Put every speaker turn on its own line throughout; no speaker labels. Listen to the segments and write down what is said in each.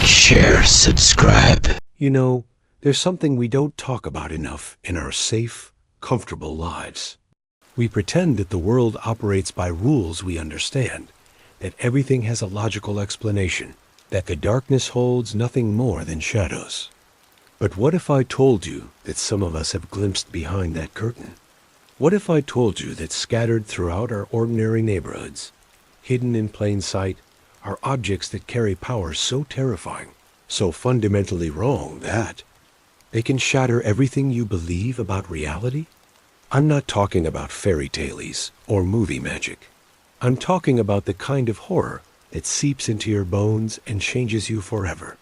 share, subscribe.
You know, there's something we don't talk about enough in our safe, comfortable lives. We pretend that the world operates by rules we understand, that everything has a logical explanation, that the darkness holds nothing more than shadows. But what if I told you that some of us have glimpsed behind that curtain? What if I told you that scattered throughout our ordinary neighborhoods, hidden in plain sight, are objects that carry powers so terrifying, so fundamentally wrong that they can shatter everything you believe about reality? I'm not talking about fairy tales or movie magic. I'm talking about the kind of horror that seeps into your bones and changes you forever.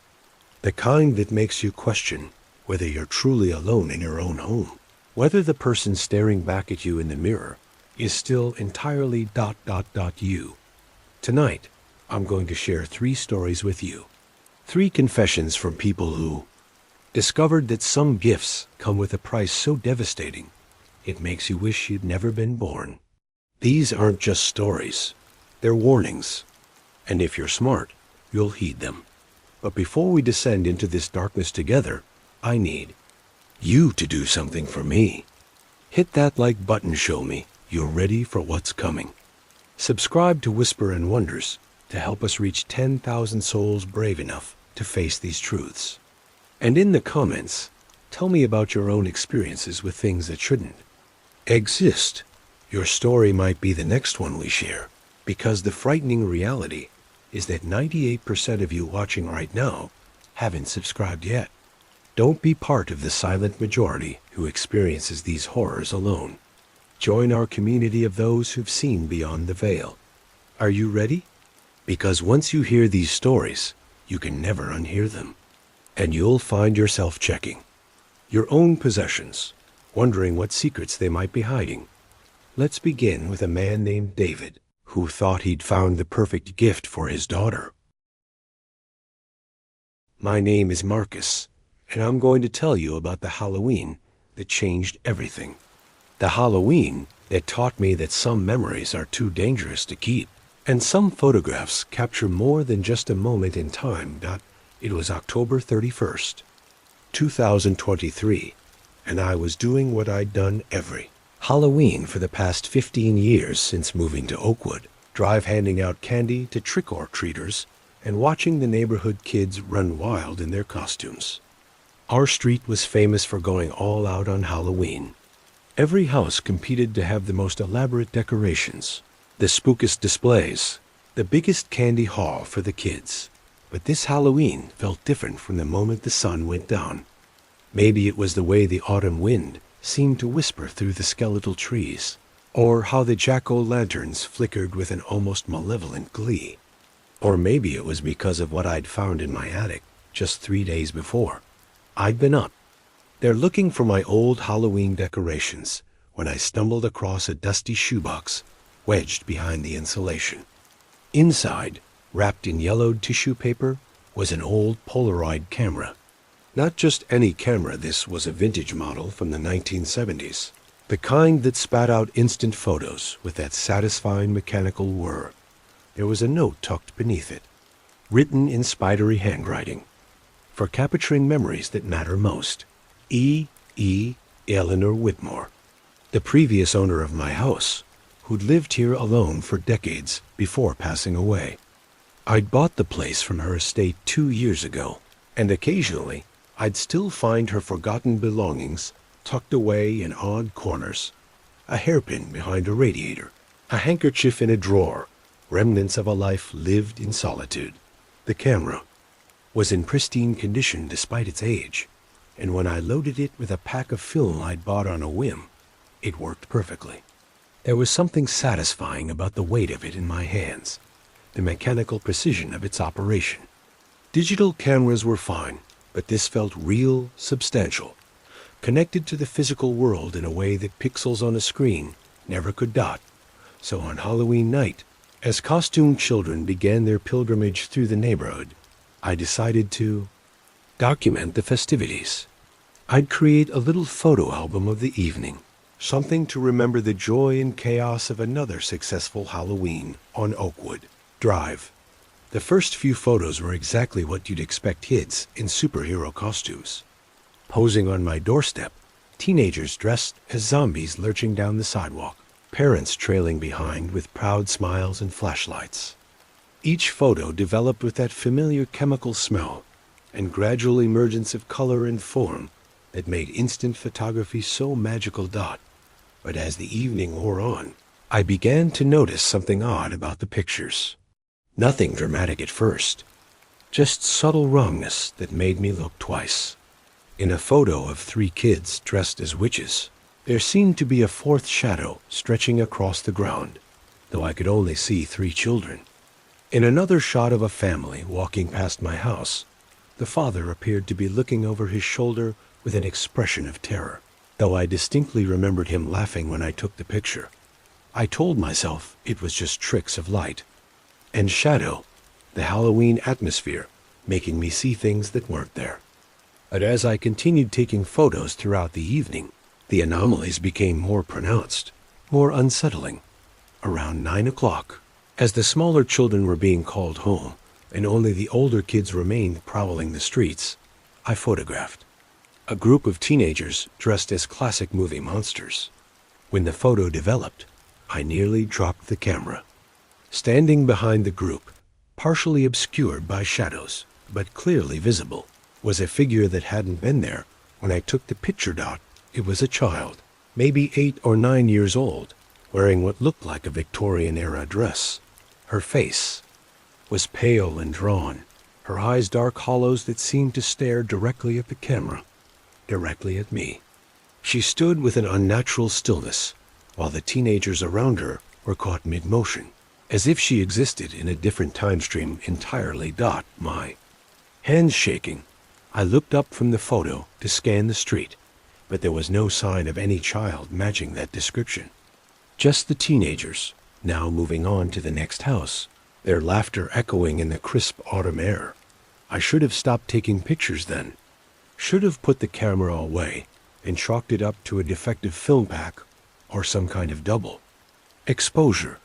The kind that makes you question whether you're truly alone in your own home, whether the person staring back at you in the mirror is still entirely you. Tonight, I'm going to share 3 stories with you. 3 confessions from people who discovered that some gifts come with a price so devastating it makes you wish you'd never been born. These aren't just stories, they're warnings. And if you're smart, you'll heed them. But before we descend into this darkness together, I need you to do something for me. Hit that like button, show me you're ready for what's coming. Subscribe to Whisper and Wonders to help us reach 10,000 souls brave enough to face these truths. And in the comments, tell me about your own experiences with things that shouldn't exist. Your story might be the next one we share, because the frightening reality is that 98% of you watching right now haven't subscribed yet. Don't be part of the silent majority who experiences these horrors alone. Join our community of those who've seen beyond the veil. Are you ready? Because once you hear these stories, you can never unhear them. And you'll find yourself checking your own possessions, wondering what secrets they might be hiding. Let's begin with a man named David, who thought he'd found the perfect gift for his daughter. My name is Marcus, and I'm going to tell you about the Halloween that changed everything. The Halloween that taught me that some memories are too dangerous to keep, and some photographs capture more than just a moment in time. It was October 31st, 2023, and I was doing what I'd done every Halloween for the past 15 years since moving to Oakwood, drive handing out candy to trick-or-treaters and watching the neighborhood kids run wild in their costumes. Our street was famous for going all out on Halloween. Every house competed to have the most elaborate decorations, the spookiest displays, the biggest candy haul for the kids. But this Halloween felt different from the moment the sun went down. Maybe it was the way the autumn wind seemed to whisper through the skeletal trees, or how the jack-o'-lanterns flickered with an almost malevolent glee. Or maybe it was because of what I'd found in my attic just 3 days before. I'd been up there looking for my old Halloween decorations when I stumbled across a dusty shoebox wedged behind the insulation. Inside, wrapped in yellowed tissue paper, was an old Polaroid camera. Not just any camera, this was a vintage model from the 1970s. The kind that spat out instant photos with that satisfying mechanical whir. There was a note tucked beneath it, written in spidery handwriting. For capturing memories that matter most. E. Eleanor Whitmore, the previous owner of my house, who'd lived here alone for decades before passing away. I'd bought the place from her estate 2 years ago, and occasionally I'd still find her forgotten belongings tucked away in odd corners. A hairpin behind a radiator, a handkerchief in a drawer, remnants of a life lived in solitude. The camera was in pristine condition despite its age, and when I loaded it with a pack of film I'd bought on a whim, it worked perfectly. There was something satisfying about the weight of it in my hands, the mechanical precision of its operation. Digital cameras were fine, but this felt real, substantial, connected to the physical world in a way that pixels on a screen never could dot. So on Halloween night, as costumed children began their pilgrimage through the neighborhood, I decided to document the festivities. I'd create a little photo album of the evening, something to remember the joy and chaos of another successful Halloween on Oakwood Drive. The first few photos were exactly what you'd expect kids in superhero costumes. Posing on my doorstep, teenagers dressed as zombies lurching down the sidewalk, parents trailing behind with proud smiles and flashlights. Each photo developed with that familiar chemical smell and gradual emergence of color and form that made instant photography so magical. But as the evening wore on, I began to notice something odd about the pictures. Nothing dramatic at first, just subtle wrongness that made me look twice. In a photo of 3 kids dressed as witches, there seemed to be a 4th shadow stretching across the ground, though I could only see 3 children. In another shot of a family walking past my house, the father appeared to be looking over his shoulder with an expression of terror, though I distinctly remembered him laughing when I took the picture. I told myself it was just tricks of light and shadow, the Halloween atmosphere making me see things that weren't there. But as I continued taking photos throughout the evening, the anomalies became more pronounced, more unsettling. Around 9 o'clock, as the smaller children were being called home and only the older kids remained prowling the streets, I photographed a group of teenagers dressed as classic movie monsters. When the photo developed, I nearly dropped the camera. Standing behind the group, partially obscured by shadows, but clearly visible, was a figure that hadn't been there when I took the picture. It was a child, maybe 8 or 9 years old, wearing what looked like a Victorian-era dress. Her face was pale and drawn, her eyes dark hollows that seemed to stare directly at the camera, directly at me. She stood with an unnatural stillness, while the teenagers around her were caught mid-motion, as if she existed in a different time stream entirely. My hands shaking, I looked up from the photo to scan the street, but there was no sign of any child matching that description. Just the teenagers, now moving on to the next house, their laughter echoing in the crisp autumn air. I should have stopped taking pictures then, should have put the camera away and chalked it up to a defective film pack or some kind of double exposure.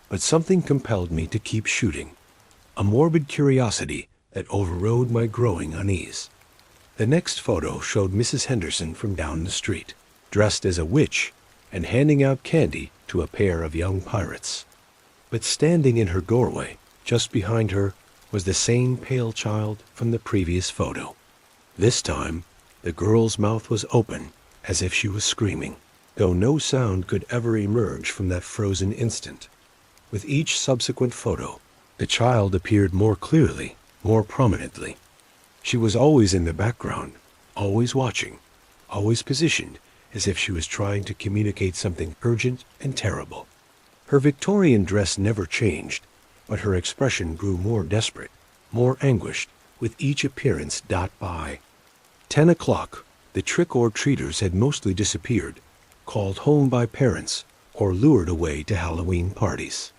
But something compelled me to keep shooting, a morbid curiosity that overrode my growing unease. The next photo showed Mrs. Henderson from down the street, dressed as a witch and handing out candy to a pair of young pirates. But standing in her doorway, just behind her, was the same pale child from the previous photo. This time, the girl's mouth was open, as if she was screaming, though no sound could ever emerge from that frozen instant. With each subsequent photo, the child appeared more clearly, more prominently. She was always in the background, always watching, always positioned as if she was trying to communicate something urgent and terrible. Her Victorian dress never changed, but her expression grew more desperate, more anguished with each appearance. By 10 o'clock, the trick-or-treaters had mostly disappeared, called home by parents, or lured away to Halloween parties.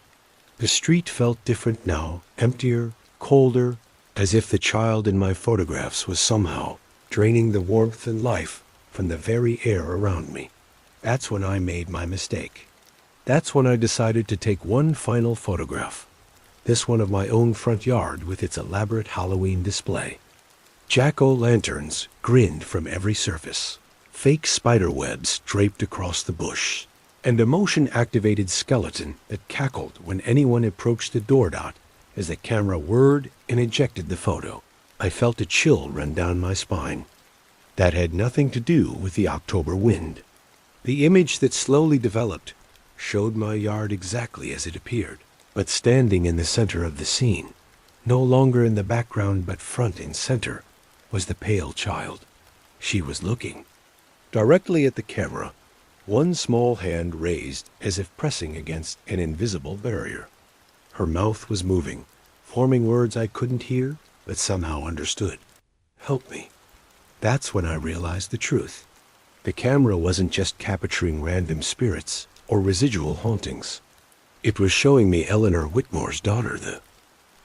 The street felt different now, emptier, colder, as if the child in my photographs was somehow draining the warmth and life from the very air around me. That's when I made my mistake. That's when I decided to take one final photograph, this one of my own front yard with its elaborate Halloween display. Jack-o'-lanterns grinned from every surface, fake spider webs draped across the bush, and a motion-activated skeleton that cackled when anyone approached the door. As the camera whirred and ejected the photo, I felt a chill run down my spine. That had nothing to do with the October wind. The image that slowly developed showed my yard exactly as it appeared, but standing in the center of the scene, no longer in the background but front and center, was the pale child. She was looking directly at the camera, one small hand raised as if pressing against an invisible barrier. Her mouth was moving, forming words I couldn't hear, but somehow understood. Help me. That's when I realized the truth. The camera wasn't just capturing random spirits or residual hauntings. It was showing me Eleanor Whitmore's daughter, the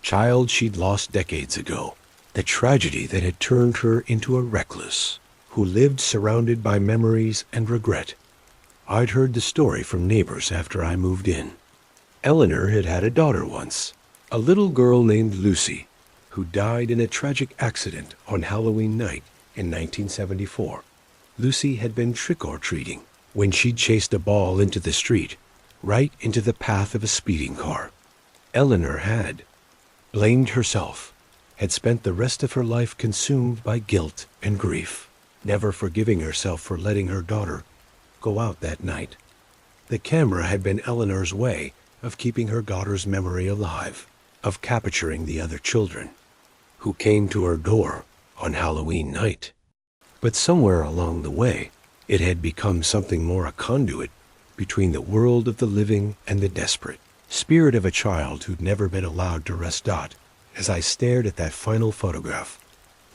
child she'd lost decades ago, the tragedy that had turned her into a recluse who lived surrounded by memories and regret. I'd heard the story from neighbors after I moved in. Eleanor had had a daughter once, A little girl named Lucy, who died in a tragic accident on Halloween night in 1974. Lucy had been trick-or-treating when she chased a ball into the street, right into the path of a speeding car. Eleanor had blamed herself, had spent the rest of her life consumed by guilt and grief, never forgiving herself for letting her daughter go out that night. The camera had been Eleanor's way of keeping her daughter's memory alive, of capturing the other children who came to her door on Halloween night. But somewhere along the way, it had become something more, a conduit between the world of the living and the desperate. Spirit of a child who'd never been allowed to rest. As I stared at that final photograph,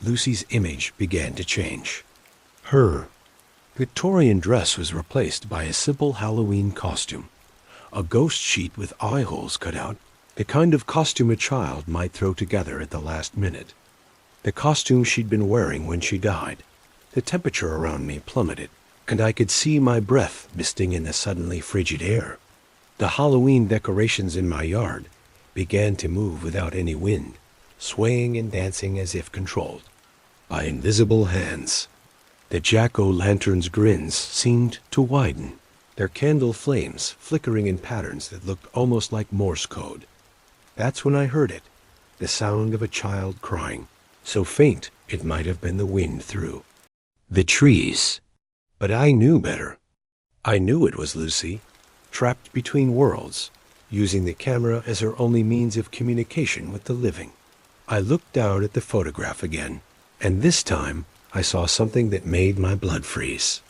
Lucy's image began to change. Her Victorian dress was replaced by a simple Halloween costume, a ghost sheet with eye holes cut out, the kind of costume a child might throw together at the last minute. The costume she'd been wearing when she died. The temperature around me plummeted, and I could see my breath misting in the suddenly frigid air. The Halloween decorations in my yard began to move without any wind, swaying and dancing as if controlled by invisible hands. The jack-o'-lantern's grins seemed to widen, their candle flames flickering in patterns that looked almost like Morse code. That's when I heard it, the sound of a child crying, so faint it might have been the wind through the trees. But I knew better. I knew it was Lucy, trapped between worlds, using the camera as her only means of communication with the living. I looked down at the photograph again, and this time I saw something that made my blood freeze.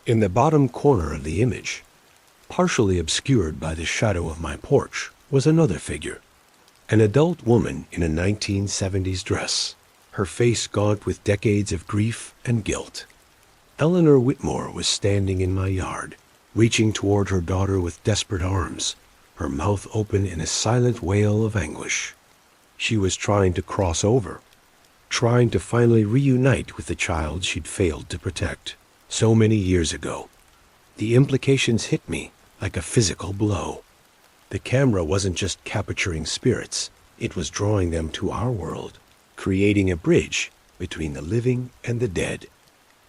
In the bottom corner of the image, partially obscured by the shadow of my porch, was another figure. An adult woman in a 1970s dress, her face gaunt with decades of grief and guilt. Eleanor Whitmore was standing in my yard, reaching toward her daughter with desperate arms, her mouth open in a silent wail of anguish. She was trying to cross over, trying to finally reunite with the child she'd failed to protect so many years ago. The implications hit me like a physical blow. The camera wasn't just capturing spirits, it was drawing them to our world, creating a bridge between the living and the dead.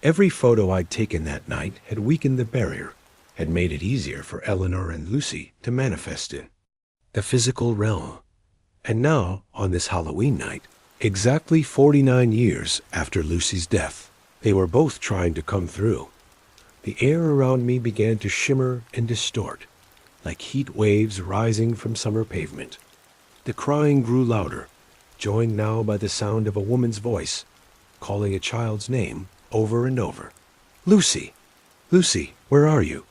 Every photo I'd taken that night had weakened the barrier, had made it easier for Eleanor and Lucy to manifest in the physical realm. And now, on this Halloween night, exactly 49 years after Lucy's death, they were both trying to come through. The air around me began to shimmer and distort, like heat waves rising from summer pavement. The crying grew louder, joined now by the sound of a woman's voice, calling a child's name over and over. Lucy! Lucy, where are you?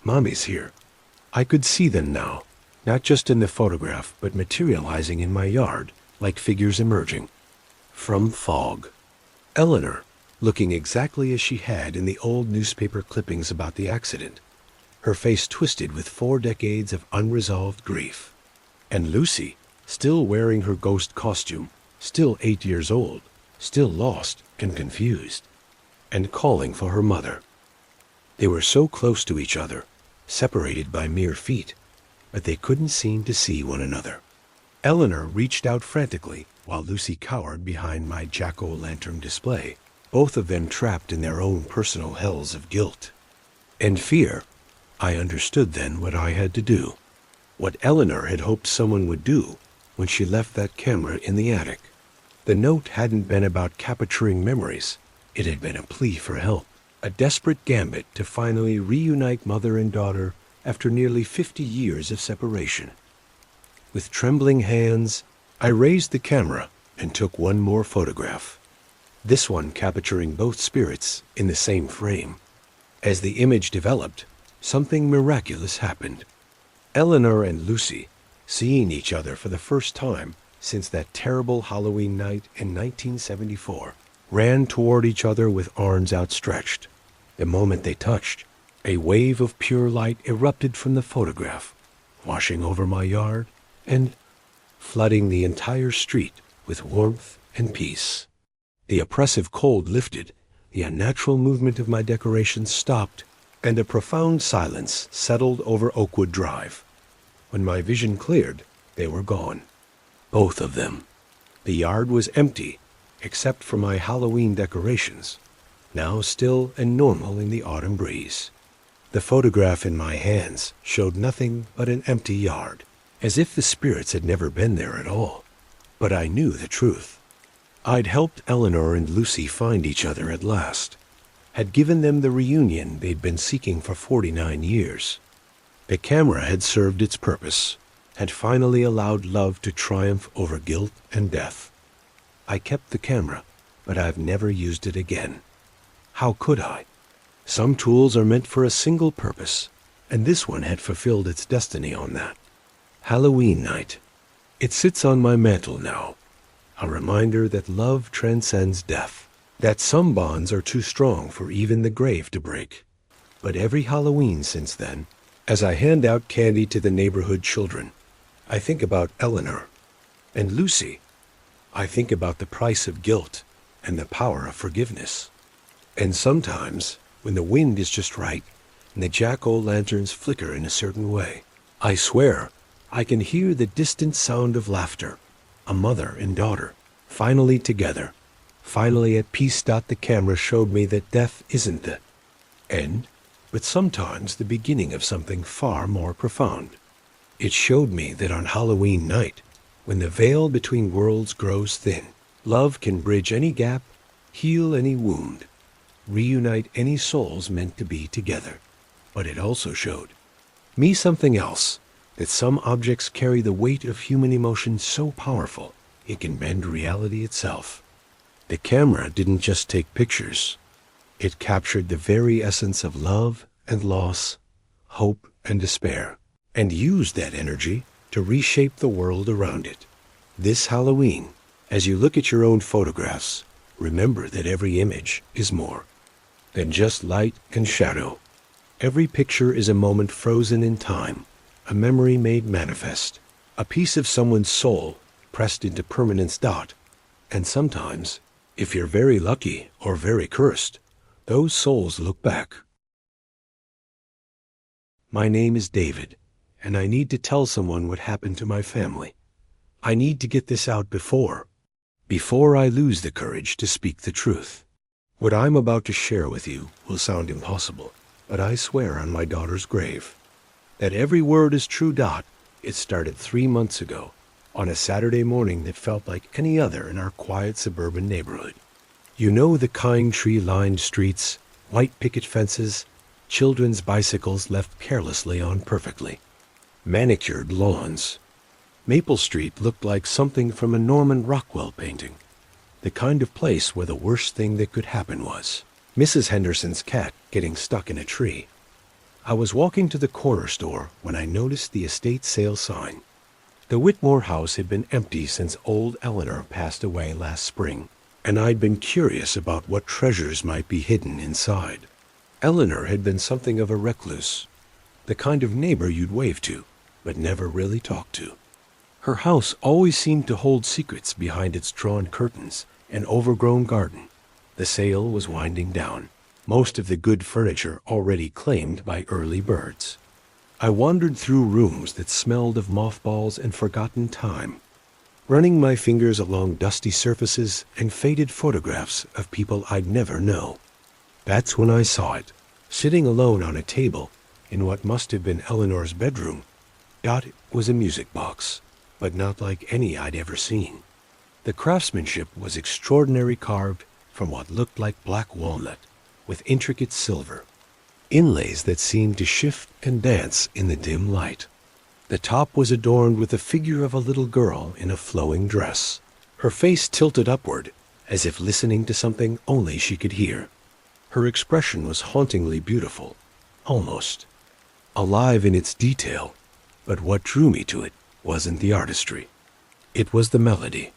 Mommy's here. I could see them now, not just in the photograph, but materializing in my yard, like figures emerging from fog. Eleanor, looking exactly as she had in the old newspaper clippings about the accident, her face twisted with 4 decades of unresolved grief. And Lucy, still wearing her ghost costume, still 8 years old, still lost and confused, and calling for her mother. They were so close to each other, separated by mere feet, but they couldn't seem to see one another. Eleanor reached out frantically, while Lucy cowered behind my jack-o'-lantern display, both of them trapped in their own personal hells of guilt and fear. I understood then what I had to do, what Eleanor had hoped someone would do when she left that camera in the attic. The note hadn't been about capturing memories. It had been a plea for help, a desperate gambit to finally reunite mother and daughter after nearly 50 years of separation. With trembling hands, I raised the camera and took one more photograph, this one capturing both spirits in the same frame. As the image developed, something miraculous happened. Eleanor and Lucy, seeing each other for the first time since that terrible Halloween night in 1974, ran toward each other with arms outstretched. The moment they touched, a wave of pure light erupted from the photograph, washing over my yard and flooding the entire street with warmth and peace. The oppressive cold lifted, the unnatural movement of my decorations stopped, and a profound silence settled over Oakwood Drive. When my vision cleared, they were gone. Both of them. The yard was empty, except for my Halloween decorations, now still and normal in the autumn breeze. The photograph in my hands showed nothing but an empty yard, as if the spirits had never been there at all. But I knew the truth. I'd helped Eleanor and Lucy find each other at last, had given them the reunion they'd been seeking for 49 years. The camera had served its purpose, had finally allowed love to triumph over guilt and death. I kept the camera, but I've never used it again. How could I? Some tools are meant for a single purpose, and this one had fulfilled its destiny on that. Halloween night. It sits on my mantle now, a reminder that love transcends death, that some bonds are too strong for even the grave to break. But every Halloween since then, as I hand out candy to the neighborhood children, I think about Eleanor and Lucy. I think about the price of guilt and the power of forgiveness. And sometimes, when the wind is just right and the jack-o'-lanterns flicker in a certain way, I swear I can hear the distant sound of laughter, a mother and daughter, finally together, finally at peace. The camera showed me that death isn't the end, but sometimes the beginning of something far more profound. It showed me that on Halloween night, when the veil between worlds grows thin, love can bridge any gap, heal any wound, reunite any souls meant to be together. But it also showed me something else, that some objects carry the weight of human emotion so powerful it can bend reality itself. The camera didn't just take pictures. It captured the very essence of love and loss, hope and despair, and used that energy to reshape the world around it. This Halloween, as you look at your own photographs, remember that every image is more than just light and shadow. Every picture is a moment frozen in time, a memory made manifest, a piece of someone's soul pressed into permanence. And sometimes, if you're very lucky or very cursed, those souls look back. My name is David, and I need to tell someone what happened to my family. I need to get this out before I lose the courage to speak the truth. What I'm about to share with you will sound impossible, but I swear on my daughter's grave that every word is true. It started 3 months ago, on a Saturday morning that felt like any other in our quiet suburban neighborhood. You know, the kind tree-lined streets, white picket fences, children's bicycles left carelessly on perfectly manicured lawns. Maple Street looked like something from a Norman Rockwell painting, the kind of place where the worst thing that could happen was Mrs. Henderson's cat getting stuck in a tree. I was walking to the corner store when I noticed the estate sale sign. The Whitmore house had been empty since old Eleanor passed away last spring, and I'd been curious about what treasures might be hidden inside. Eleanor had been something of a recluse, the kind of neighbor you'd wave to, but never really talk to. Her house always seemed to hold secrets behind its drawn curtains and overgrown garden. The sale was winding down, most of the good furniture already claimed by early birds. I wandered through rooms that smelled of mothballs and forgotten time, running my fingers along dusty surfaces and faded photographs of people I'd never know. That's when I saw it, sitting alone on a table in what must have been Eleanor's bedroom. It was a music box, but not like any I'd ever seen. The craftsmanship was extraordinary, carved from what looked like black walnut, with intricate silver inlays that seemed to shift and dance in the dim light. The top was adorned with the figure of a little girl in a flowing dress, her face tilted upward, as if listening to something only she could hear. Her expression was hauntingly beautiful, almost alive in its detail, but what drew me to it wasn't the artistry. It was the melody.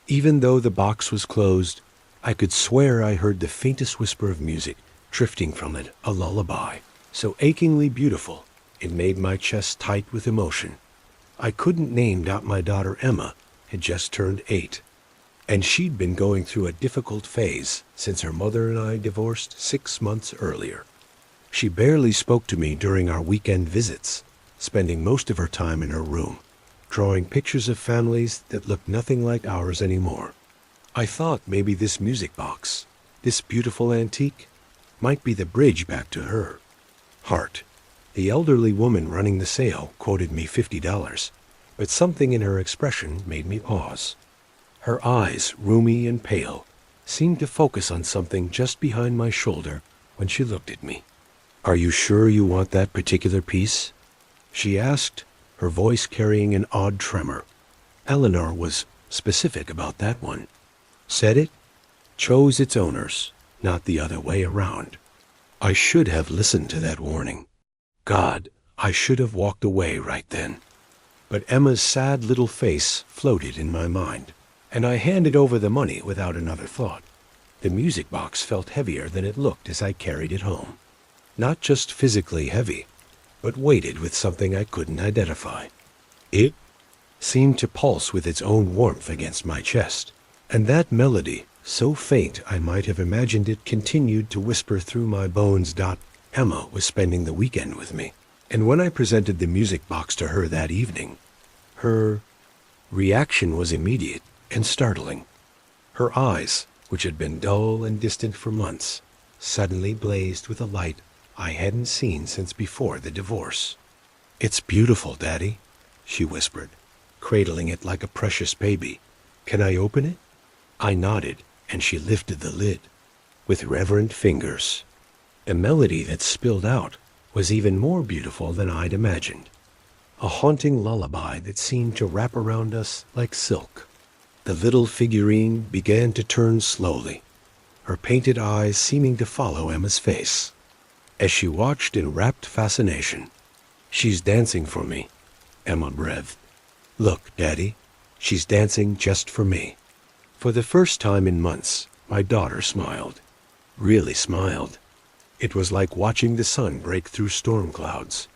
Even though the box was closed, I could swear I heard the faintest whisper of music drifting from it, a lullaby, so achingly beautiful it made my chest tight with emotion. I couldn't name. My daughter Emma had just turned 8, and she'd been going through a difficult phase since her mother and I divorced 6 months earlier. She barely spoke to me during our weekend visits, spending most of her time in her room, drawing pictures of families that looked nothing like ours anymore. I thought maybe this music box, this beautiful antique, might be the bridge back to her. Heart. The elderly woman running the sale quoted me $50, but something in her expression made me pause. Her eyes, roomy and pale, seemed to focus on something just behind my shoulder when she looked at me. "Are you sure you want that particular piece?" she asked, her voice carrying an odd tremor. Eleanor was specific about that one. Said it chose its owners, not the other way around. I should have listened to that warning. God, I should have walked away right then. But Emma's sad little face floated in my mind, and I handed over the money without another thought. The music box felt heavier than it looked as I carried it home. Not just physically heavy, but weighted with something I couldn't identify. It seemed to pulse with its own warmth against my chest, and that melody, so faint I might have imagined it, continued to whisper through my bones. Emma was spending the weekend with me, and when I presented the music box to her that evening, her reaction was immediate and startling. Her eyes, which had been dull and distant for months, suddenly blazed with a light I hadn't seen since before the divorce. "It's beautiful, Daddy," she whispered, cradling it like a precious baby. "Can I open it?" I nodded, and she lifted the lid. With reverent fingers, a melody that spilled out was even more beautiful than I'd imagined. A haunting lullaby that seemed to wrap around us like silk. The little figurine began to turn slowly, her painted eyes seeming to follow Emma's face. As she watched in rapt fascination, "She's dancing for me," Emma breathed. "Look, Daddy, she's dancing just for me." For the first time in months, my daughter smiled. Really smiled. It was like watching the sun break through storm clouds,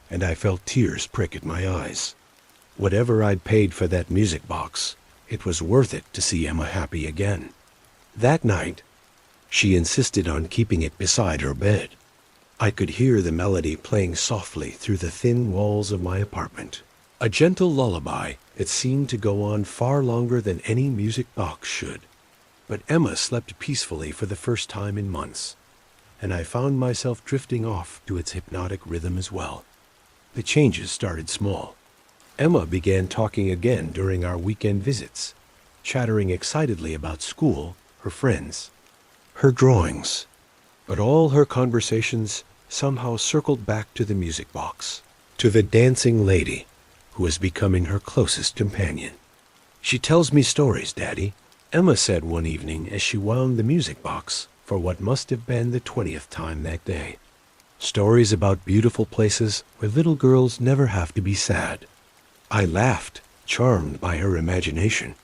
and I felt tears prick at my eyes. Whatever I'd paid for that music box, it was worth it to see Emma happy again. That night, she insisted on keeping it beside her bed. I could hear the melody playing softly through the thin walls of my apartment. A gentle lullaby that seemed to go on far longer than any music box should. But Emma slept peacefully for the first time in months, and I found myself drifting off to its hypnotic rhythm as well. The changes started small. Emma began talking again during our weekend visits, chattering excitedly about school, her friends, her drawings. But all her conversations somehow circled back to the music box, to the dancing lady who was becoming her closest companion. "She tells me stories, Daddy," Emma said one evening as she wound the music box for what must have been the 20th time that day. "Stories about beautiful places where little girls never have to be sad." I laughed, charmed by her imagination.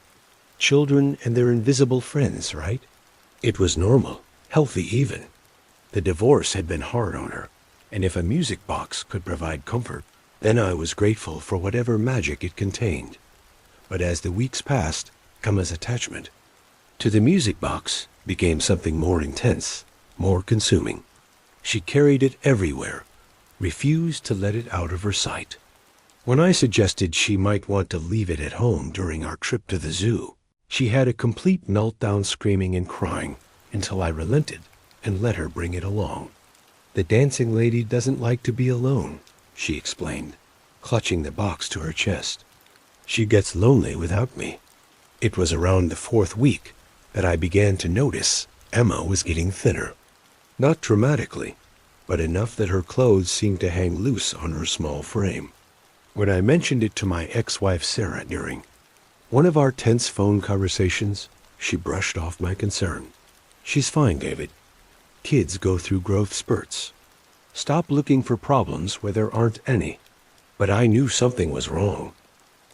Children and their invisible friends, right? It was normal, healthy even. The divorce had been hard on her, and if a music box could provide comfort, then I was grateful for whatever magic it contained. But as the weeks passed, Emma's attachment to the music box became something more intense, more consuming. She carried it everywhere, refused to let it out of her sight. When I suggested she might want to leave it at home during our trip to the zoo, she had a complete meltdown, screaming and crying, until I relented and let her bring it along. "The dancing lady doesn't like to be alone," she explained, clutching the box to her chest. "She gets lonely without me." It was around the 4th week that I began to notice Emma was getting thinner. Not dramatically, but enough that her clothes seemed to hang loose on her small frame. When I mentioned it to my ex-wife Sarah during one of our tense phone conversations, she brushed off my concern. "She's fine, David. Kids go through growth spurts. Stop looking for problems where there aren't any." But I knew something was wrong.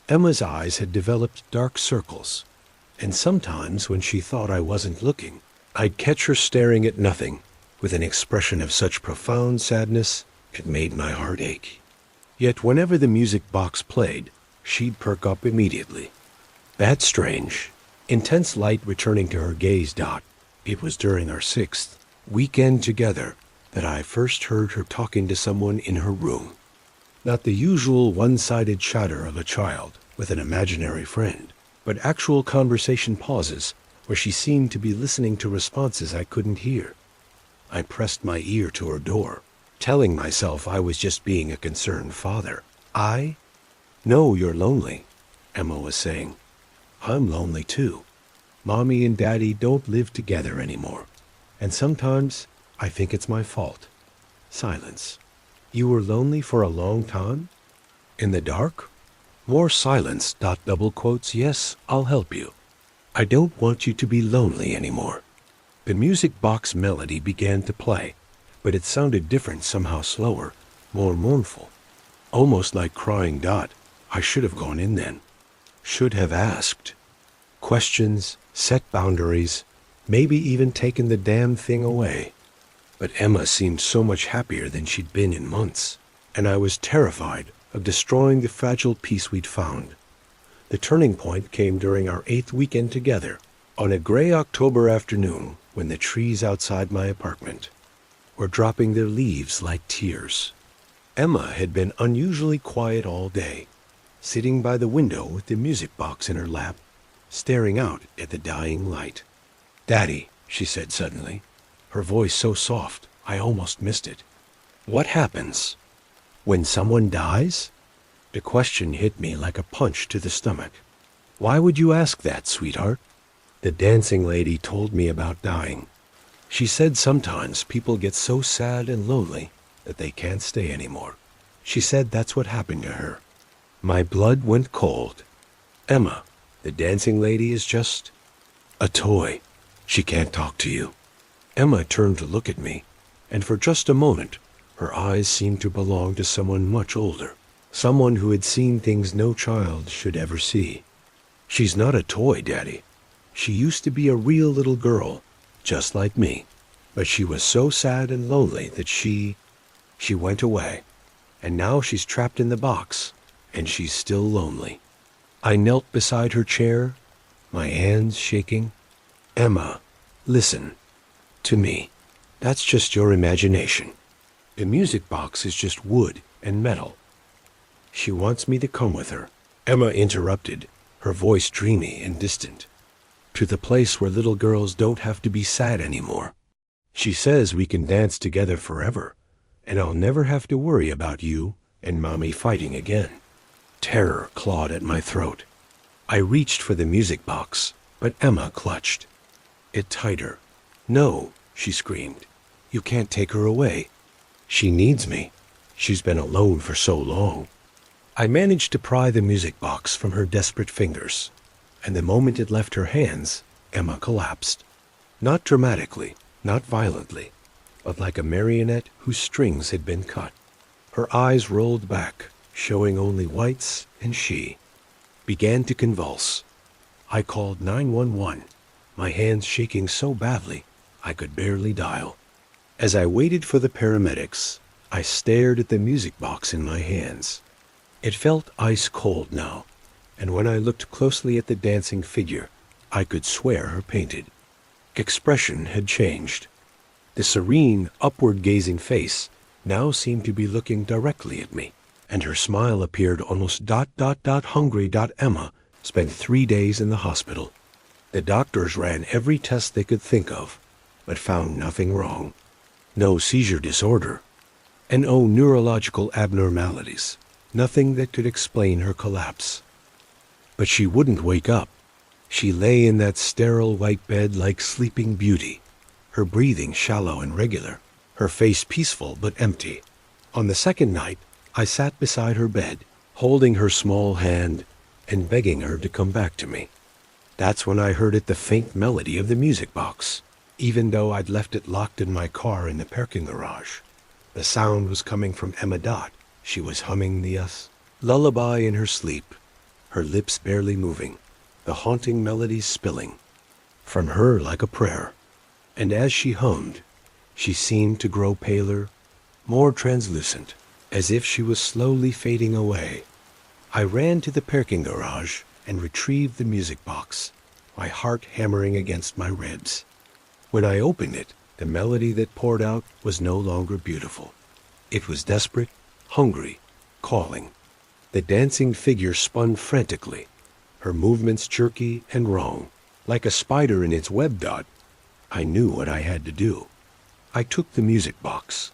Emma's eyes had developed dark circles, and sometimes when she thought I wasn't looking, I'd catch her staring at nothing with an expression of such profound sadness it made my heart ache. Yet whenever the music box played, she'd perk up immediately. That's strange. Intense light returning to her gaze. It was during our 6th weekend together that I first heard her talking to someone in her room. Not the usual one-sided chatter of a child with an imaginary friend, but actual conversation pauses where she seemed to be listening to responses I couldn't hear. I pressed my ear to her door, telling myself I was just being a concerned father. I know you're lonely, Emma was saying. I'm lonely too. Mommy and Daddy don't live together anymore, and sometimes I think it's my fault. Silence. You were lonely for a long time? In the dark? More silence. Double quotes. Yes, I'll help you. I don't want you to be lonely anymore. The music box melody began to play, but it sounded different, somehow slower, more mournful. Almost like crying. I should have gone in then. Should have asked. Questions, set boundaries, maybe even taken the damn thing away. But Emma seemed so much happier than she'd been in months, and I was terrified of destroying the fragile peace we'd found. The turning point came during our 8th weekend together, on a gray October afternoon when the trees outside my apartment were dropping their leaves like tears. Emma had been unusually quiet all day, sitting by the window with the music box in her lap, staring out at the dying light. Daddy, she said suddenly, her voice so soft I almost missed it. What happens when someone dies? The question hit me like a punch to the stomach. Why would you ask that, sweetheart? The dancing lady told me about dying. She said sometimes people get so sad and lonely that they can't stay anymore. She said that's what happened to her. My blood went cold. Emma, the dancing lady is just a toy. She can't talk to you. Emma turned to look at me, and for just a moment, her eyes seemed to belong to someone much older, someone who had seen things no child should ever see. She's not a toy, Daddy. She used to be a real little girl, just like me, but she was so sad and lonely that she went away, and now she's trapped in the box, and she's still lonely. I knelt beside her chair, my hands shaking. Emma, listen to me. That's just your imagination. The music box is just wood and metal. She wants me to come with her. Emma interrupted, her voice dreamy and distant. To the place where little girls don't have to be sad anymore. She says we can dance together forever, and I'll never have to worry about you and Mommy fighting again. Terror clawed at my throat. I reached for the music box, but Emma clutched it tighter. No, she screamed. You can't take her away. She needs me. She's been alone for so long. I managed to pry the music box from her desperate fingers, and the moment it left her hands, Emma collapsed. Not dramatically, not violently, but like a marionette whose strings had been cut. Her eyes rolled back, showing only whites, and she began to convulse. I called 911, my hands shaking so badly I could barely dial. As I waited for the paramedics, I stared at the music box in my hands. It felt ice cold now, and when I looked closely at the dancing figure, I could swear her painted expression had changed. The serene, upward-gazing face now seemed to be looking directly at me, and her smile appeared almost hungry. Emma spent 3 days in the hospital. The doctors ran every test they could think of, but found nothing wrong. No seizure disorder, and no neurological abnormalities. Nothing that could explain her collapse. But she wouldn't wake up. She lay in that sterile white bed like Sleeping Beauty, her breathing shallow and regular, her face peaceful but empty. On the second night, I sat beside her bed, holding her small hand and begging her to come back to me. That's when I heard the faint melody of the music box, even though I'd left it locked in my car in the parking garage. The sound was coming from Emma Dot. She was humming the lullaby in her sleep, her lips barely moving, the haunting melodies spilling from her like a prayer. And as she hummed, she seemed to grow paler, more translucent, as if she was slowly fading away. I ran to the parking garage and retrieved the music box, my heart hammering against my ribs. When I opened it, the melody that poured out was no longer beautiful. It was desperate, hungry, calling. The dancing figure spun frantically, her movements jerky and wrong, like a spider in its web dot. I knew what I had to do. I took the music box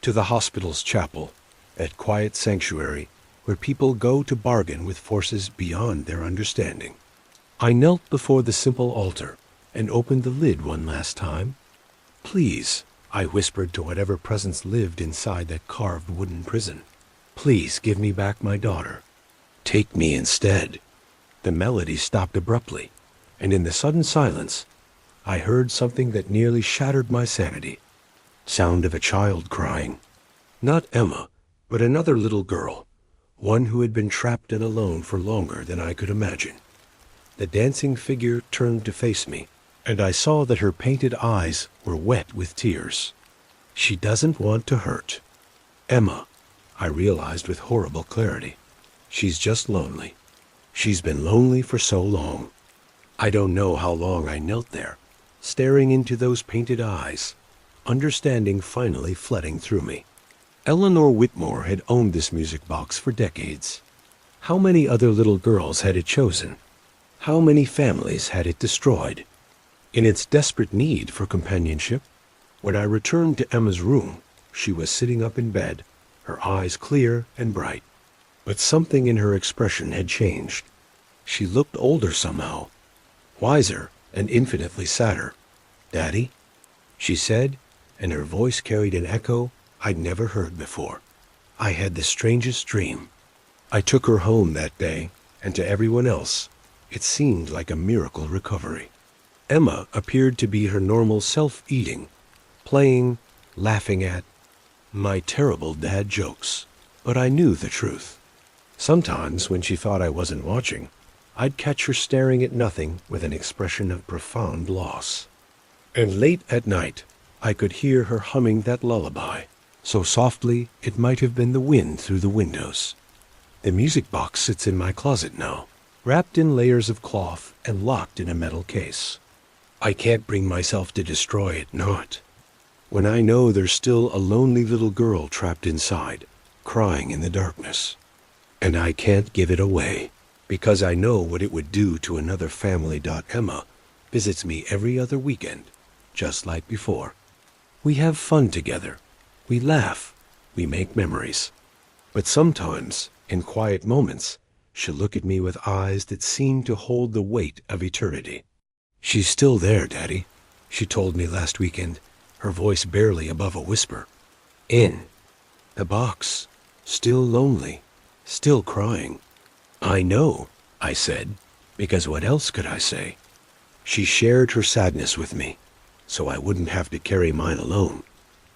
to the hospital's chapel, that quiet sanctuary where people go to bargain with forces beyond their understanding. I knelt before the simple altar and opened the lid one last time. "Please," I whispered to whatever presence lived inside that carved wooden prison, "please give me back my daughter. Take me instead." The melody stopped abruptly, and in the sudden silence, I heard something that nearly shattered my sanity. Sound of a child crying. Not Emma, but another little girl, one who had been trapped and alone for longer than I could imagine. The dancing figure turned to face me, and I saw that her painted eyes were wet with tears. She doesn't want to hurt. Emma, I realized with horrible clarity. She's just lonely. She's been lonely for so long. I don't know how long I knelt there, staring into those painted eyes, understanding finally flooding through me. Eleanor Whitmore had owned this music box for decades. How many other little girls had it chosen? How many families had it destroyed? In its desperate need for companionship, when I returned to Emma's room, she was sitting up in bed, her eyes clear and bright. But something in her expression had changed. She looked older somehow, wiser and infinitely sadder. "Daddy?" she said, and her voice carried an echo I'd never heard before. I had the strangest dream. I took her home that day, and to everyone else, it seemed like a miracle recovery. Emma appeared to be her normal self, eating, playing, laughing at my terrible dad jokes. But I knew the truth. Sometimes, when she thought I wasn't watching, I'd catch her staring at nothing with an expression of profound loss. And late at night, I could hear her humming that lullaby, so softly it might have been the wind through the windows. The music box sits in my closet now, wrapped in layers of cloth and locked in a metal case. I can't bring myself to destroy it, not when I know there's still a lonely little girl trapped inside, crying in the darkness. And I can't give it away, because I know what it would do to another family. Emma visits me every other weekend, just like before. We have fun together. We laugh. We make memories. But sometimes, in quiet moments, she'll look at me with eyes that seem to hold the weight of eternity. "She's still there, Daddy," she told me last weekend, her voice barely above a whisper. "In the box, still lonely, still crying." "I know," I said, because what else could I say? She shared her sadness with me, so I wouldn't have to carry mine alone.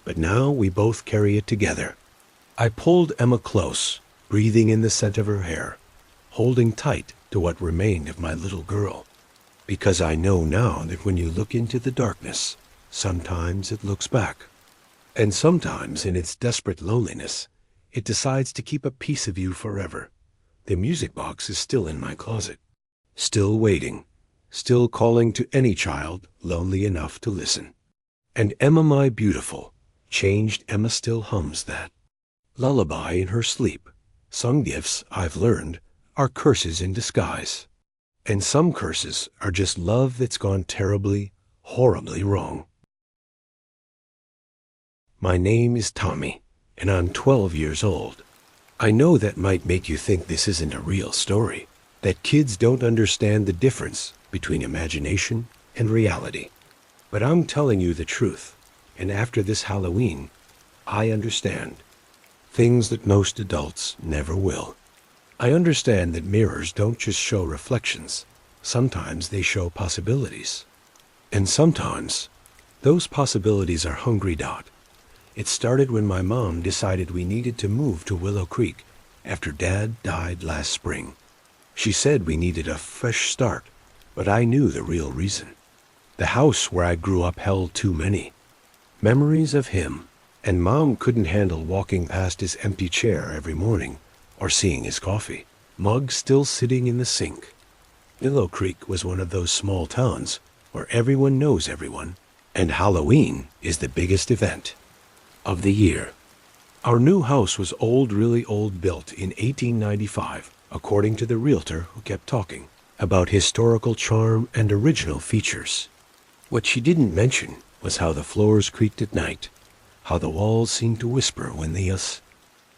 But now we both carry it together. I pulled Emma close, breathing in the scent of her hair, holding tight to what remained of my little girl. Because I know now that when you look into the darkness, sometimes it looks back. And sometimes, in its desperate loneliness, it decides to keep a piece of you forever. The music box is still in my closet, still waiting, still calling to any child lonely enough to listen. And Emma, my beautiful, changed Emma still hums that lullaby in her sleep. Some gifts, I've learned, are curses in disguise. And some curses are just love that's gone terribly, horribly wrong. My name is Tommy, and I'm 12 years old. I know that might make you think this isn't a real story, that kids don't understand the difference between imagination and reality. But I'm telling you the truth, and after this Halloween, I understand. Things that most adults never will. I understand that mirrors don't just show reflections. Sometimes they show possibilities. And sometimes, those possibilities are hungry. It started when my mom decided we needed to move to Willow Creek after Dad died last spring. She said we needed a fresh start, but I knew the real reason. The house where I grew up held too many memories of him, and Mom couldn't handle walking past his empty chair every morning or seeing his coffee mug still sitting in the sink. Willow Creek was one of those small towns where everyone knows everyone, and Halloween is the biggest event of the year. Our new house was really old, built in 1895, according to the realtor who kept talking about historical charm and original features. What she didn't mention was how the floors creaked at night, how the walls seemed to whisper when the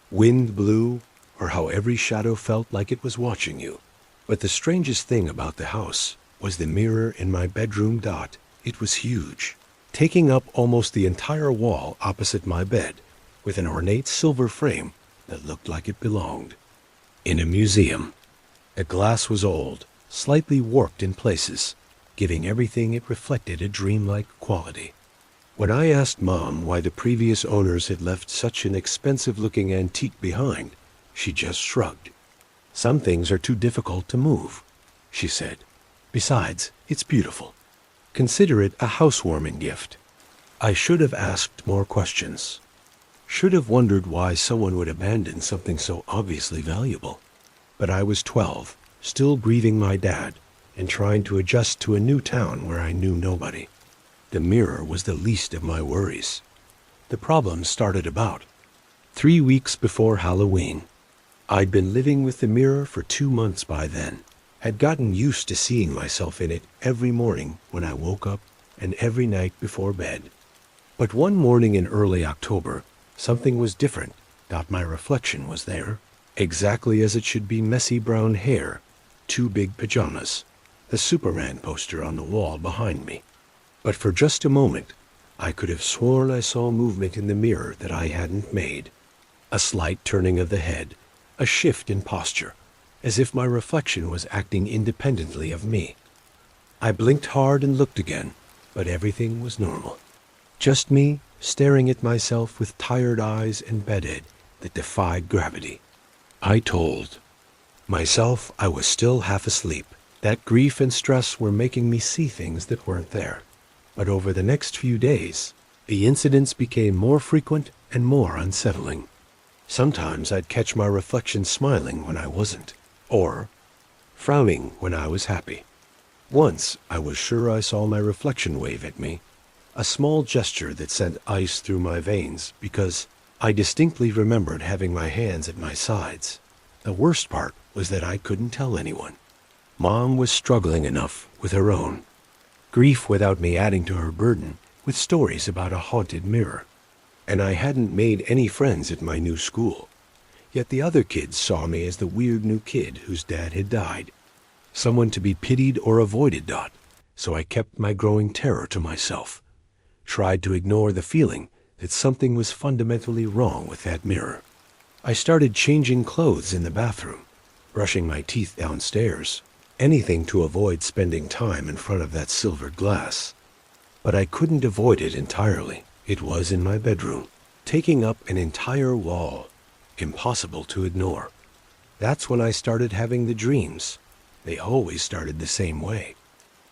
wind blew, or how every shadow felt like it was watching you. But the strangest thing about the house was the mirror in my bedroom. It was huge, taking up almost the entire wall opposite my bed, with an ornate silver frame that looked like it belonged in a museum. The glass was old, slightly warped in places, giving everything it reflected a dreamlike quality. When I asked Mom why the previous owners had left such an expensive-looking antique behind, she just shrugged. "Some things are too difficult to move," she said. "Besides, it's beautiful. Consider it a housewarming gift." I should have asked more questions. Should have wondered why someone would abandon something so obviously valuable. But I was 12, still grieving my dad, and trying to adjust to a new town where I knew nobody. The mirror was the least of my worries. The problem started about 3 weeks before Halloween. I'd been living with the mirror for 2 months by then, had gotten used to seeing myself in it every morning when I woke up and every night before bed. But one morning in early October, something was different. My reflection was there, exactly as it should be: messy brown hair, 2 big pajamas, the Superman poster on the wall behind me. But for just a moment, I could have sworn I saw movement in the mirror that I hadn't made. A slight turning of the head, a shift in posture, as if my reflection was acting independently of me. I blinked hard and looked again, but everything was normal. Just me staring at myself with tired eyes and bedhead that defied gravity. I told myself I was still half asleep, that grief and stress were making me see things that weren't there. But over the next few days, the incidents became more frequent and more unsettling. Sometimes I'd catch my reflection smiling when I wasn't, or frowning when I was happy. Once I was sure I saw my reflection wave at me, a small gesture that sent ice through my veins because I distinctly remembered having my hands at my sides. The worst part was that I couldn't tell anyone. Mom was struggling enough with her own grief without me adding to her burden with stories about a haunted mirror. And I hadn't made any friends at my new school. Yet the other kids saw me as the weird new kid whose dad had died. Someone to be pitied or avoided. So I kept my growing terror to myself. Tried to ignore the feeling that something was fundamentally wrong with that mirror. I started changing clothes in the bathroom, brushing my teeth downstairs, anything to avoid spending time in front of that silver glass. But I couldn't avoid it entirely. It was in my bedroom, taking up an entire wall, impossible to ignore. That's when I started having the dreams. They always started the same way.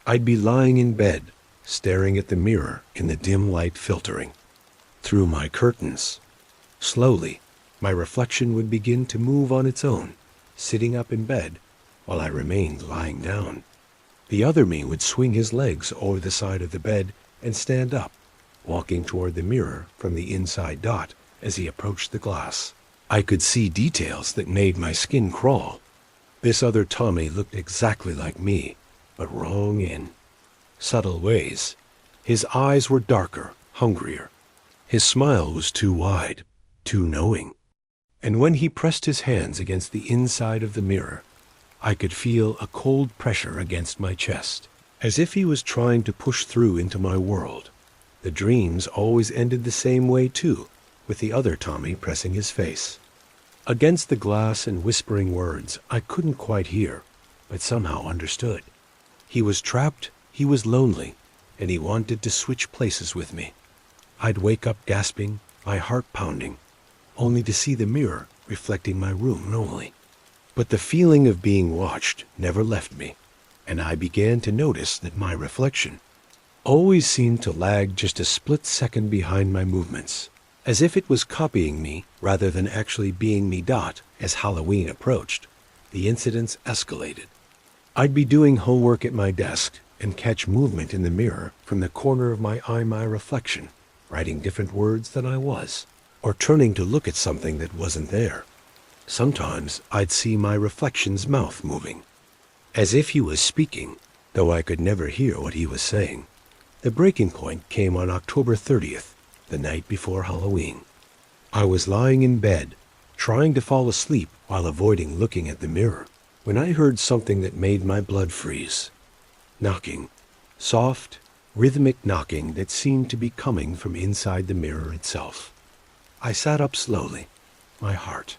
I'd be lying in bed, staring at the mirror in the dim light filtering through my curtains. Slowly, my reflection would begin to move on its own, sitting up in bed while I remained lying down. The other me would swing his legs over the side of the bed and stand up, walking toward the mirror from the inside. As he approached the glass, I could see details that made my skin crawl. This other Tommy looked exactly like me, but wrong in subtle ways. His eyes were darker, hungrier. His smile was too wide, too knowing. And when he pressed his hands against the inside of the mirror, I could feel a cold pressure against my chest, as if he was trying to push through into my world. The dreams always ended the same way too, with the other Tommy pressing his face against the glass and whispering words I couldn't quite hear, but somehow understood. He was trapped, he was lonely, and he wanted to switch places with me. I'd wake up gasping, my heart pounding, only to see the mirror reflecting my room normally. But the feeling of being watched never left me, and I began to notice that my reflection always seemed to lag just a split second behind my movements, as if it was copying me rather than actually being me. As Halloween approached, the incidents escalated. I'd be doing homework at my desk and catch movement in the mirror from the corner of my eye, my reflection, writing different words than I was, or turning to look at something that wasn't there. Sometimes I'd see my reflection's mouth moving, as if he was speaking, though I could never hear what he was saying. The breaking point came on October 30th, the night before Halloween. I was lying in bed, trying to fall asleep while avoiding looking at the mirror, when I heard something that made my blood freeze. Knocking. Soft, rhythmic knocking that seemed to be coming from inside the mirror itself. I sat up slowly, my heart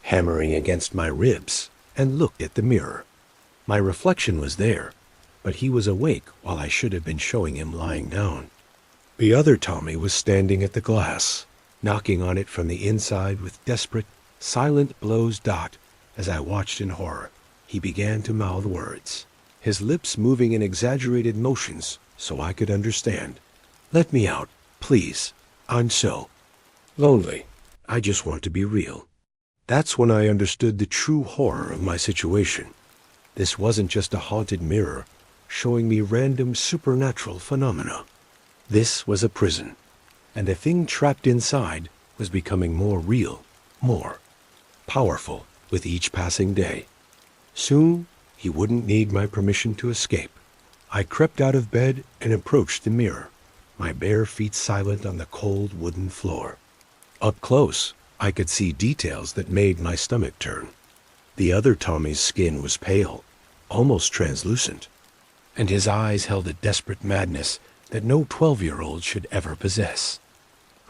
hammering against my ribs, and looked at the mirror. My reflection was there, but he was awake while I should have been showing him lying down. The other Tommy was standing at the glass, knocking on it from the inside with desperate, silent blows. As I watched in horror, he began to mouth words, his lips moving in exaggerated motions so I could understand. "Let me out, please. I'm so lonely. I just want to be real." That's when I understood the true horror of my situation. This wasn't just a haunted mirror showing me random supernatural phenomena. This was a prison, and the thing trapped inside was becoming more real, more powerful with each passing day. Soon, he wouldn't need my permission to escape. I crept out of bed and approached the mirror, my bare feet silent on the cold wooden floor. Up close, I could see details that made my stomach turn. The other Tommy's skin was pale, almost translucent, and his eyes held a desperate madness that no 12-year-old should ever possess.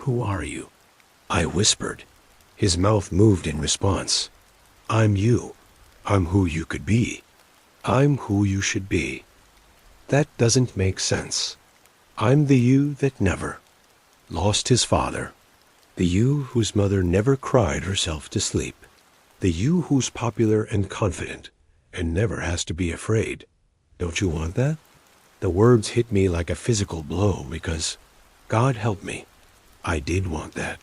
"Who are you?" I whispered. His mouth moved in response. "I'm you. I'm who you could be. I'm who you should be." That doesn't make sense. I'm the you that never lost his father. The you whose mother never cried herself to sleep. The you who's popular and confident and never has to be afraid. Don't you want that? The words hit me like a physical blow because, God help me, I did want that.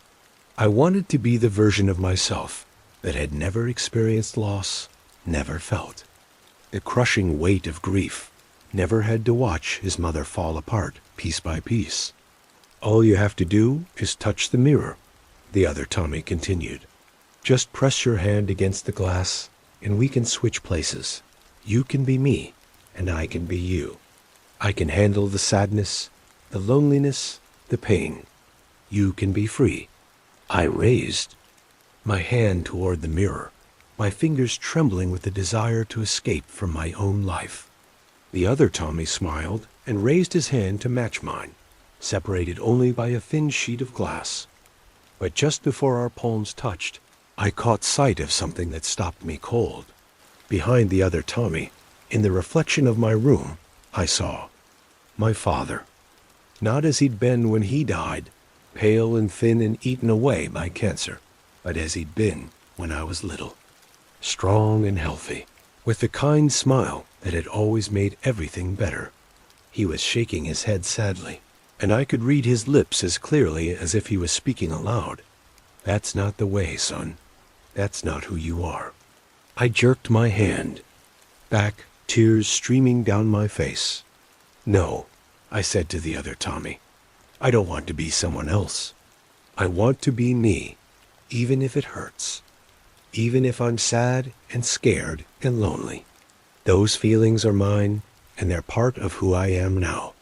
I wanted to be the version of myself that had never experienced loss, never felt the crushing weight of grief, never had to watch his mother fall apart piece by piece. "All you have to do is touch the mirror," the other Tommy continued. "Just press your hand against the glass and we can switch places. You can be me and I can be you. I can handle the sadness, the loneliness, the pain. You can be free." I raised my hand toward the mirror, my fingers trembling with the desire to escape from my own life. The other Tommy smiled and raised his hand to match mine, separated only by a thin sheet of glass. But just before our palms touched, I caught sight of something that stopped me cold. Behind the other Tommy, in the reflection of my room, I saw my father. Not as he'd been when he died, pale and thin and eaten away by cancer, but as he'd been when I was little. Strong and healthy, with the kind smile that had always made everything better. He was shaking his head sadly, and I could read his lips as clearly as if he was speaking aloud. "That's not the way, son. That's not who you are." I jerked my hand back, tears streaming down my face. "No," I said to the other Tommy. "I don't want to be someone else. I want to be me, even if it hurts. Even if I'm sad and scared and lonely. Those feelings are mine, and they're part of who I am now."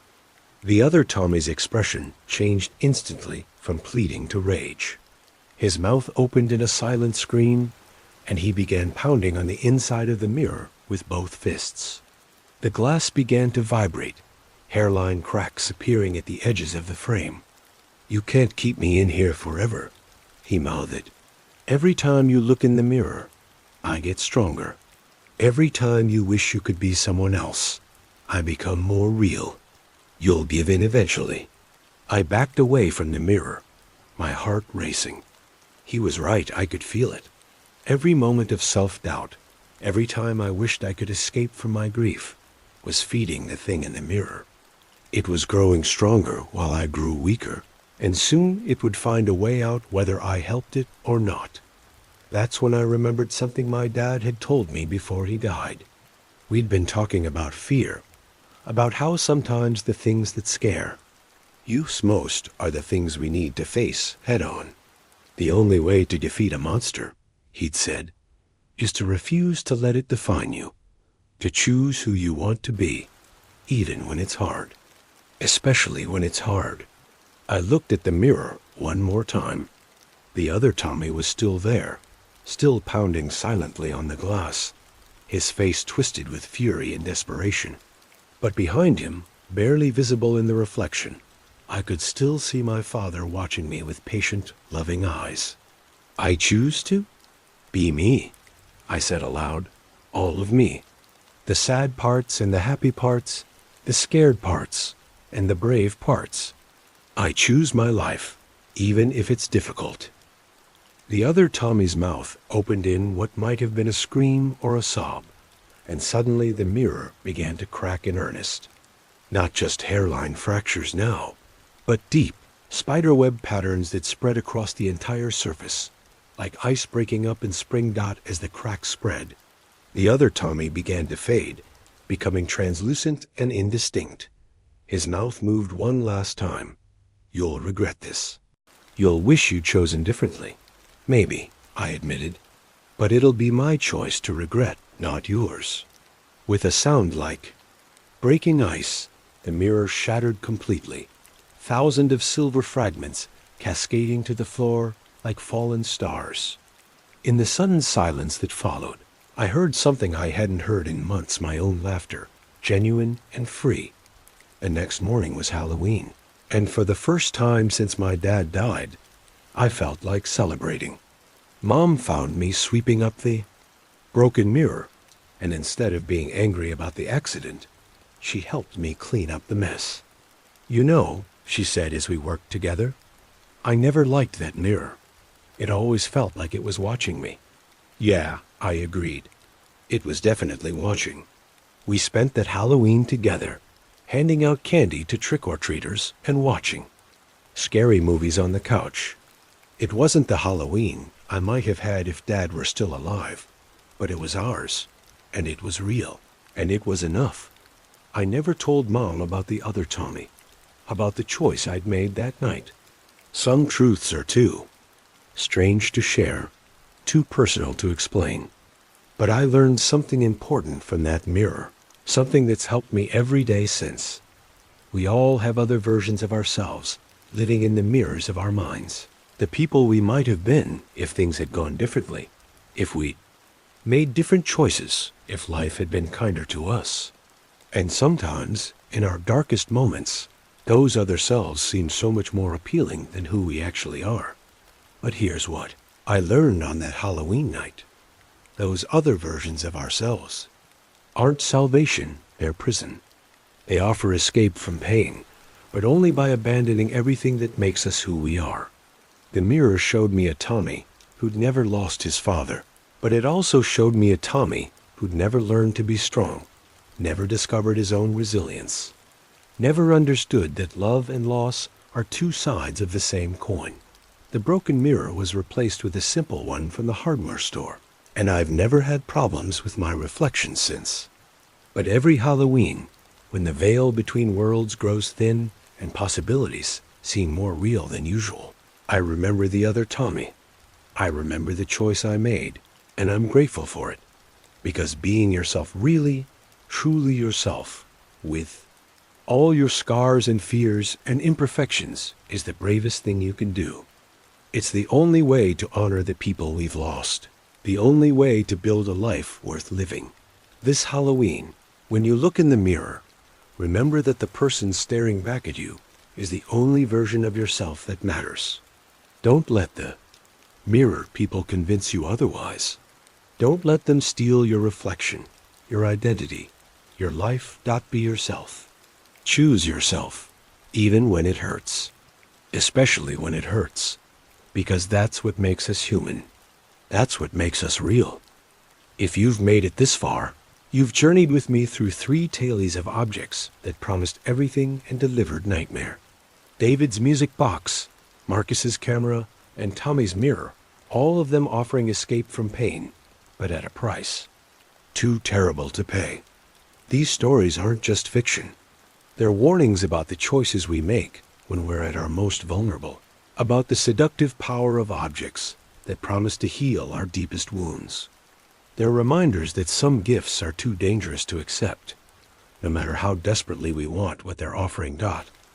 The other Tommy's expression changed instantly from pleading to rage. His mouth opened in a silent scream, and he began pounding on the inside of the mirror with both fists. The glass began to vibrate, hairline cracks appearing at the edges of the frame. "You can't keep me in here forever," he mouthed. "Every time you look in the mirror, I get stronger. Every time you wish you could be someone else, I become more real. You'll give in eventually." I backed away from the mirror, my heart racing. He was right, I could feel it. Every moment of self-doubt, every time I wished I could escape from my grief, was feeding the thing in the mirror. It was growing stronger while I grew weaker, and soon it would find a way out whether I helped it or not. That's when I remembered something my dad had told me before he died. We'd been talking about fear, about how sometimes the things that scare us most are the things we need to face head-on. The only way to defeat a monster, he'd said, is to refuse to let it define you, to choose who you want to be, even when it's hard. Especially when it's hard. I looked at the mirror one more time. The other Tommy was still there, still pounding silently on the glass, his face twisted with fury and desperation. But behind him, barely visible in the reflection, I could still see my father watching me with patient, loving eyes. I choose to be me, I said aloud, all of me. The sad parts and the happy parts, the scared parts and the brave parts. I choose my life, even if it's difficult. The other Tommy's mouth opened in what might have been a scream or a sob, and suddenly the mirror began to crack in earnest. Not just hairline fractures now, but deep, spiderweb patterns that spread across the entire surface, like ice breaking up in spring dot as the cracks spread. The other Tommy began to fade, becoming translucent and indistinct. His mouth moved one last time. You'll regret this. You'll wish you'd chosen differently. Maybe, I admitted. But it'll be my choice to regret, not yours. With a sound like breaking ice, the mirror shattered completely. Thousands of silver fragments cascading to the floor like fallen stars. In the sudden silence that followed, I heard something I hadn't heard in months, my own laughter, genuine and free. The next morning was Halloween, and for the first time since my dad died, I felt like celebrating. Mom found me sweeping up the broken mirror, and instead of being angry about the accident, she helped me clean up the mess. You know, she said as we worked together, I never liked that mirror. It always felt like it was watching me. Yeah, I agreed. It was definitely watching. We spent that Halloween together, handing out candy to trick-or-treaters and watching scary movies on the couch. It wasn't the Halloween I might have had if Dad were still alive, but it was ours, and it was real, and it was enough. I never told Mom about the other Tommy, about the choice I'd made that night. Some truths are too strange to share, too personal to explain. But I learned something important from that mirror, something that's helped me every day since. We all have other versions of ourselves living in the mirrors of our minds. The people we might have been if things had gone differently, if we made different choices, if life had been kinder to us. And sometimes, in our darkest moments, those other selves seem so much more appealing than who we actually are. But here's what I learned on that Halloween night. Those other versions of ourselves aren't salvation, they're prison. They offer escape from pain, but only by abandoning everything that makes us who we are. The mirror showed me a Tommy who'd never lost his father, but it also showed me a Tommy who'd never learned to be strong, never discovered his own resilience, never understood that love and loss are two sides of the same coin. The broken mirror was replaced with a simple one from the hardware store, and I've never had problems with my reflection since. But every Halloween, when the veil between worlds grows thin and possibilities seem more real than usual, I remember the other Tommy. I remember the choice I made, and I'm grateful for it, because being yourself really, truly yourself, with all your scars and fears and imperfections, is the bravest thing you can do. It's the only way to honor the people we've lost, the only way to build a life worth living. This Halloween, when you look in the mirror, remember that the person staring back at you is the only version of yourself that matters. Don't let the mirror people convince you otherwise. Don't let them steal your reflection, your identity, your life. Be yourself. Choose yourself, even when it hurts, especially when it hurts, because that's what makes us human. That's what makes us real. If you've made it this far, you've journeyed with me through 3 tailies of objects that promised everything and delivered nightmare. David's music box, Marcus's camera, and Tommy's mirror, all of them offering escape from pain, but at a price too terrible to pay. These stories aren't just fiction. They're warnings about the choices we make when we're at our most vulnerable. about the seductive power of objects that promise to heal our deepest wounds. They're reminders that some gifts are too dangerous to accept, no matter how desperately we want what they're offering.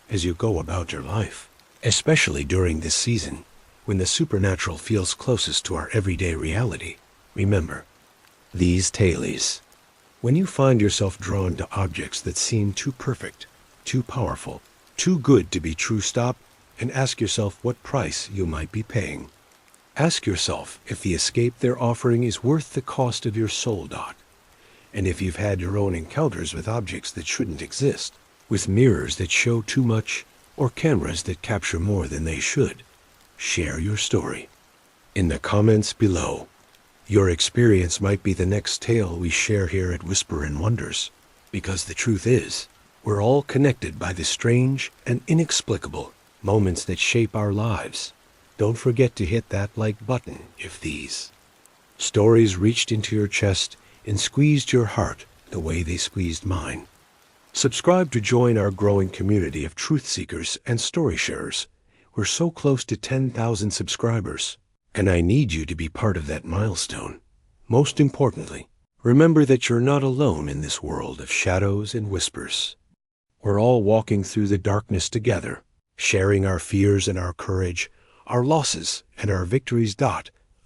As you go about your life, especially during this season, when the supernatural feels closest to our everyday reality, remember these tailies. When you find yourself drawn to objects that seem too perfect, too powerful, too good to be true, stop and ask yourself what price you might be paying. Ask yourself if the escape they're offering is worth the cost of your soul. And if you've had your own encounters with objects that shouldn't exist, with mirrors that show too much, or cameras that capture more than they should, share your story in the comments below. Your experience might be the next tale we share here at Whisper and Wonders, because the truth is, we're all connected by the strange and inexplicable moments that shape our lives. Don't forget to hit that like button if these stories reached into your chest and squeezed your heart the way they squeezed mine. Subscribe to join our growing community of truth seekers and story sharers. We're so close to 10,000 subscribers, and I need you to be part of that milestone. Most importantly, remember that you're not alone in this world of shadows and whispers. We're all walking through the darkness together, sharing our fears and our courage, our losses and our victories.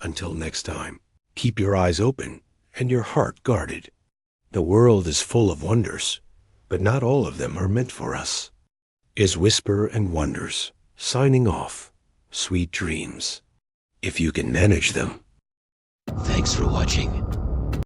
Until next time, keep your eyes open and your heart guarded. The world is full of wonders, but not all of them are meant for us. Is Whisper and Wonders signing off. Sweet dreams, if you can manage them.
Thanks for watching.